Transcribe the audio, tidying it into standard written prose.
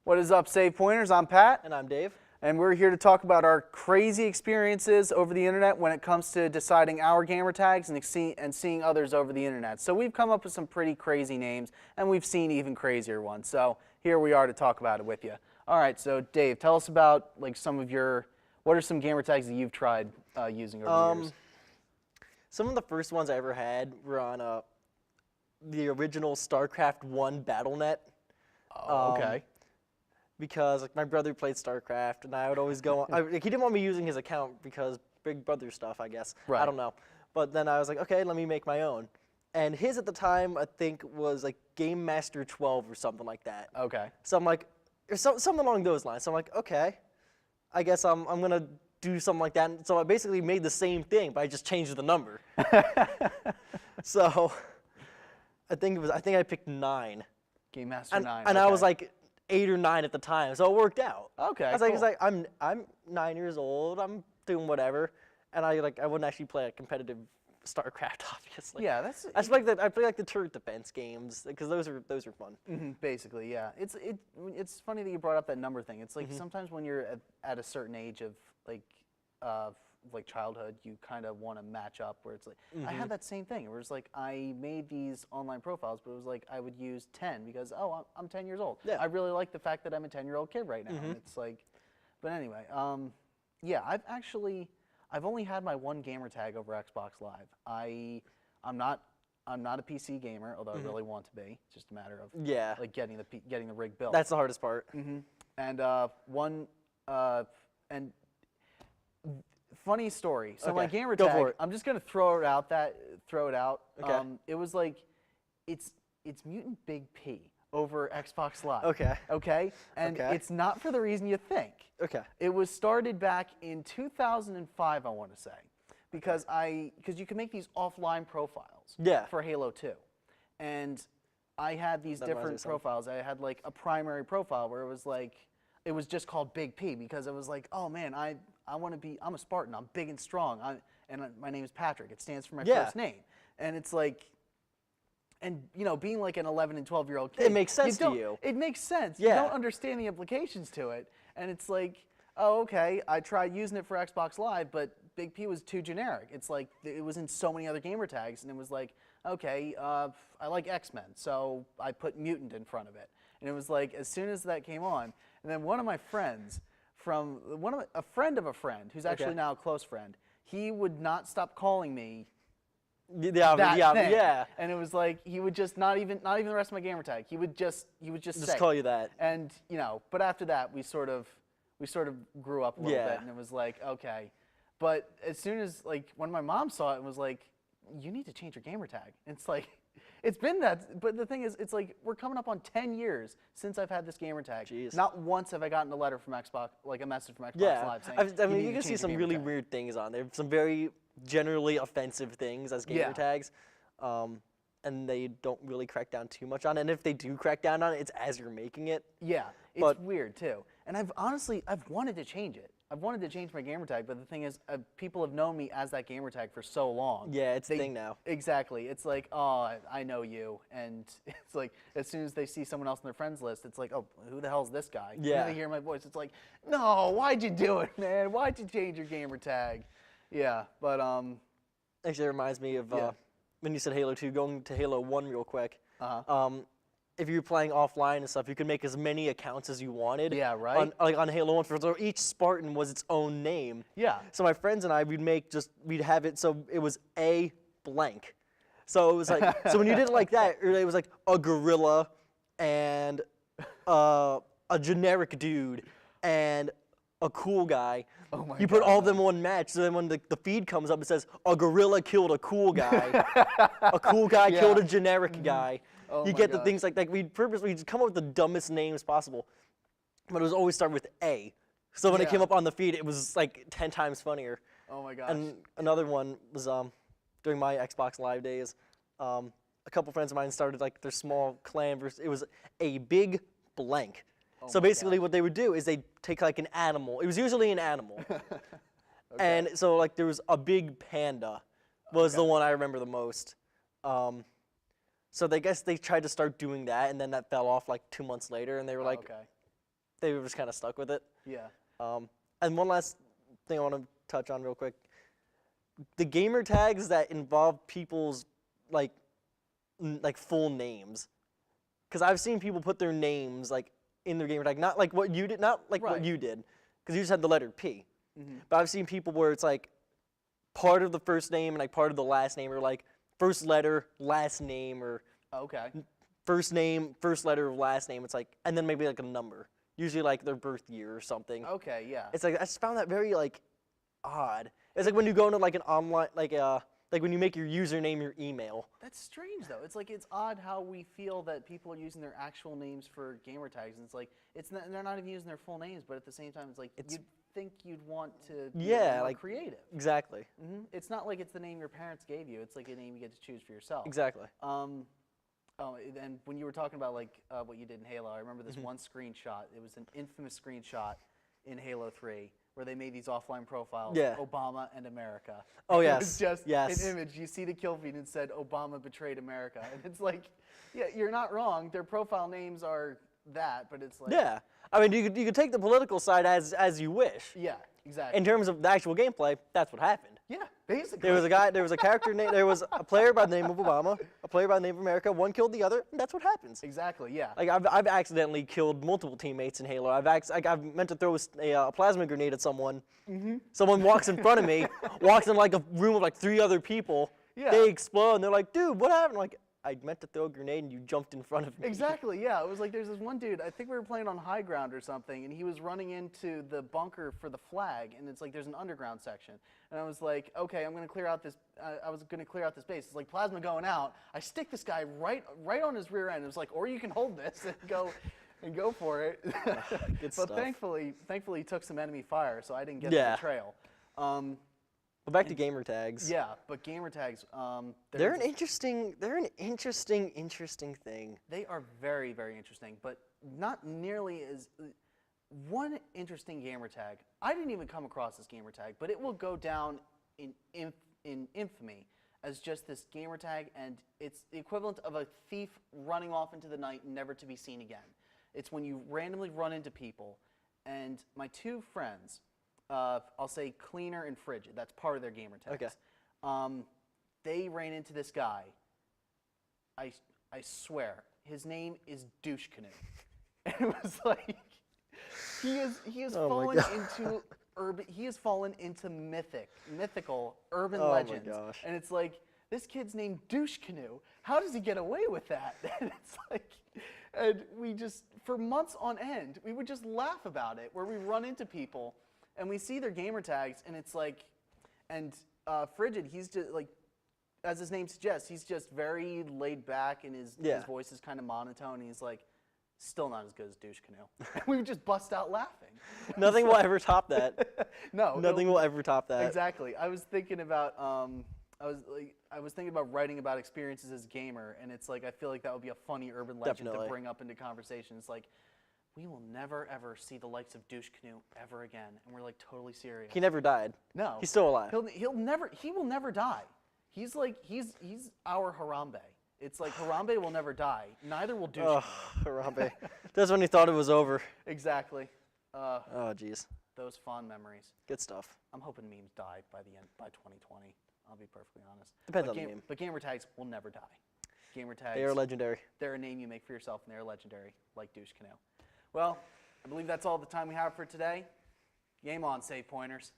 What is up, Save Pointers? I'm Pat. And I'm Dave. And we're here to talk about our crazy experiences over the internet when it comes to deciding our gamer tags and seeing others over the internet. So we've come up with some pretty crazy names, and we've seen even crazier ones. So here we are to talk about it with you. All right, so Dave, tell us about what are some gamer tags that you've tried using over the years? Some of the first ones I ever had were on the original StarCraft 1 BattleNet. Oh, okay. Because my brother played StarCraft, and I would always go on. He didn't want me using his account because big brother stuff, I guess. Right. I don't know. But then I was like, okay, let me make my own. And his at the time, I think, was like Game Master 12 or something like that. Okay. So I'm like, or something along those lines. So I'm like, okay, I guess I'm gonna do something like that. And so I basically made the same thing, but I just changed the number. So I think I picked 9. Game Master 9. And okay. I was like 8 or 9 at the time, so it worked out. Okay, I was cool. like, I'm 9 years old. I'm doing whatever, and I wouldn't actually play a competitive StarCraft, obviously. Yeah, that's. I play like the turret defense games because those are fun. Basically, yeah. It's funny that you brought up that number thing. It's like sometimes when you're at a certain age of like childhood, you kind of want to match up. Where it's like I had that same thing. Where it's like I made these online profiles, but it was like I would use 10 because I'm 10 years old. Yeah. I really like the fact that I'm a 10-year-old kid right now. And it's like, but anyway, yeah. I've only had my one gamer tag over Xbox Live. I'm not a PC gamer, although I really want to be. It's just a matter of like getting the rig built. That's the hardest part. And and funny story. So my gamer Go tag, for it. I'm just gonna throw it out. Okay. It was like, it's Mutant Big P over Xbox Live. Okay. Okay. And Okay. it's not for the reason you think. Okay. It was started back in 2005, I want to say, because you can make these offline profiles. Yeah. For Halo 2, and I had these different profiles. I had like a primary profile where it was just called Big P because it was like, oh man, I'm a Spartan. I'm big and strong. And my name is Patrick. It stands for my first name. And it's like, and being like an 11 and 12-year-old kid, It makes sense to you. It makes sense. Yeah. You don't understand the implications to it, and it's like, oh, okay. I tried using it for Xbox Live, but Big P was too generic. It's like it was in so many other gamer tags, and it was like, okay, I like X-Men, so I put Mutant in front of it, and it was like as soon as that came on, and then one of my friends a friend of a friend who's actually now a close friend, he would not stop calling me. That thing. Yeah. And it was like he would just not even the rest of my gamer tag. He would just say call you that. And but after that we sort of grew up a little bit, and it was like, okay. But as soon as when my mom saw it was like, you need to change your gamer tag. And it's like it's been that, but the thing is, it's like we're coming up on 10 years since I've had this gamer tag. Jeez. Not once have I gotten a letter from Xbox, like a message from Xbox Live saying, I mean, need you to can see change some your really gamer tag. weird things on there. Some very generally offensive things as gamer tags. And they don't really crack down too much on it. And if they do crack down on it, it's as you're making it. Yeah, it's weird too. And I've wanted to change it. I've wanted to change my gamer tag, but the thing is, people have known me as that gamer tag for so long. Yeah, it's a thing now. Exactly. It's like, oh, I know you. And it's like, as soon as they see someone else on their friends list, it's like, oh, who the hell's this guy? Yeah. And they hear my voice. It's like, no, why'd you do it, man? Why'd you change your gamer tag? Yeah, but Actually, it reminds me of when you said Halo 2, going to Halo 1 real quick. If you're playing offline and stuff, you could make as many accounts as you wanted. Yeah, right. On Halo 1, so each Spartan was its own name. Yeah. So my friends and I, we'd have it so it was A blank. So it was like, so when you did it like that, it was like a gorilla and a generic dude and a cool guy. Oh my You put God. all of them in one match, so then when the feed comes up, it says, a gorilla killed a cool guy. A cool guy killed a generic guy. Oh You my get the gosh. things like that. We'd come up with the dumbest names possible, but it was always start with A. So when it came up on the feed, it was like 10 times funnier. Oh my gosh. And another one was during my Xbox Live days, a couple friends of mine started like their small clan versus, it was a big blank. So basically what they would do is they'd take like an animal. It was usually an animal. And so like there was a big panda was the one I remember the most. So they tried to start doing that, and then that fell off like 2 months later, and they were like, they were just kind of stuck with it. Yeah. And one last thing I want to touch on real quick: the gamer tags that involve people's like full names, because I've seen people put their names like in their gamer tag, not like what you did, not like Right. what you did, because you just had the letter P. Mm-hmm. But I've seen people where it's like part of the first name and like part of the last name, or like first letter, last name, or Okay. first name, first letter of last name. It's like, and then maybe like a number, usually like their birth year or something. Okay. Yeah. It's like I just found that very like odd. It's like when you go into like an online like when you make your username your email. That's strange though. It's like it's odd how we feel that people are using their actual names for gamer tags, and it's like they're not even using their full names, but at the same time, it's like you'd think you'd want to be more like creative. Exactly. It's not like it's the name your parents gave you. It's like a name you get to choose for yourself. Exactly. And when you were talking about like what you did in Halo, I remember this one screenshot. It was an infamous screenshot in Halo 3 where they made these offline profiles, Yeah. Obama and America. Oh, It yes. was just Yes. an image. You see the kill feed and it said Obama betrayed America. And it's like, yeah, you're not wrong. Their profile names are that, but it's like, Yeah. I mean, you could take the political side as you wish. yeah, exactly. In terms of the actual gameplay, that's what happened. yeah, basically. There was a character name, there was a player by the name of Obama, a player by the name of America, one killed the other, and that's what happens. Exactly, yeah. Like I've accidentally killed multiple teammates in Halo. I've meant to throw a plasma grenade at someone. Someone walks in front of me, walks in like a room of like 3 other people. Yeah. They explode and they're like, "Dude, what happened?" I'm like, I meant to throw a grenade and you jumped in front of me. Exactly, yeah. It was like there's this one dude, I think we were playing on high ground or something, and he was running into the bunker for the flag, and it's like there's an underground section. And I was like, okay, I'm going to clear out this, I was going to clear out this base. It's like plasma going out. I stick this guy right on his rear end. It was like, or you can hold this and go for it. Good But stuff. thankfully he took some enemy fire, so I didn't get Yeah. the betrayal. But back to gamer tags. Yeah, but gamer tags, They're an interesting thing. they are very, very interesting, but not nearly as one interesting gamer tag. I didn't even come across this gamer tag, but it will go down in infamy as just this gamer tag, and it's the equivalent of a thief running off into the night, never to be seen again. It's when you randomly run into people, and my 2 friends, I'll say Cleaner and Frigid, that's part of their gamer tags. Okay. They ran into this guy. I swear, his name is Douche Canoe. And it was like, he has Oh my fallen God. into he has fallen into mythical urban Oh my legends. gosh. And it's like, this kid's named Douche Canoe. How does he get away with that? And it's like, and we just, for months on end, we would just laugh about it, where we run into people and we see their gamer tags, and it's like, and Frigid, he's just like, as his name suggests, he's just very laid back, and his voice is kind of monotone. He's like, still not as good as Douche Canoe. And we would just bust out laughing. Nothing will ever top that. No, Nothing will ever top that. Exactly. I was thinking about I was thinking about writing about experiences as a gamer, and it's like I feel like that would be a funny urban legend Definitely. to bring up into conversation. It's like, we will never ever see the likes of Douche Canoe ever again, and we're like totally serious. He never died. No, He's still alive. he will never die. He's like he's our Harambe. It's like Harambe will never die. Neither will Douche Oh, Canoe. Harambe. That's when he thought it was over. Exactly. Oh, jeez. Those fond memories. Good stuff. I'm hoping memes die by 2020. I'll be perfectly honest. Depends but on the meme. But gamer tags will never die. Gamer tags. They are legendary. They're a name you make for yourself, and they're legendary, like Douche Canoe. Well, I believe that's all the time we have for today. Game on, save pointers.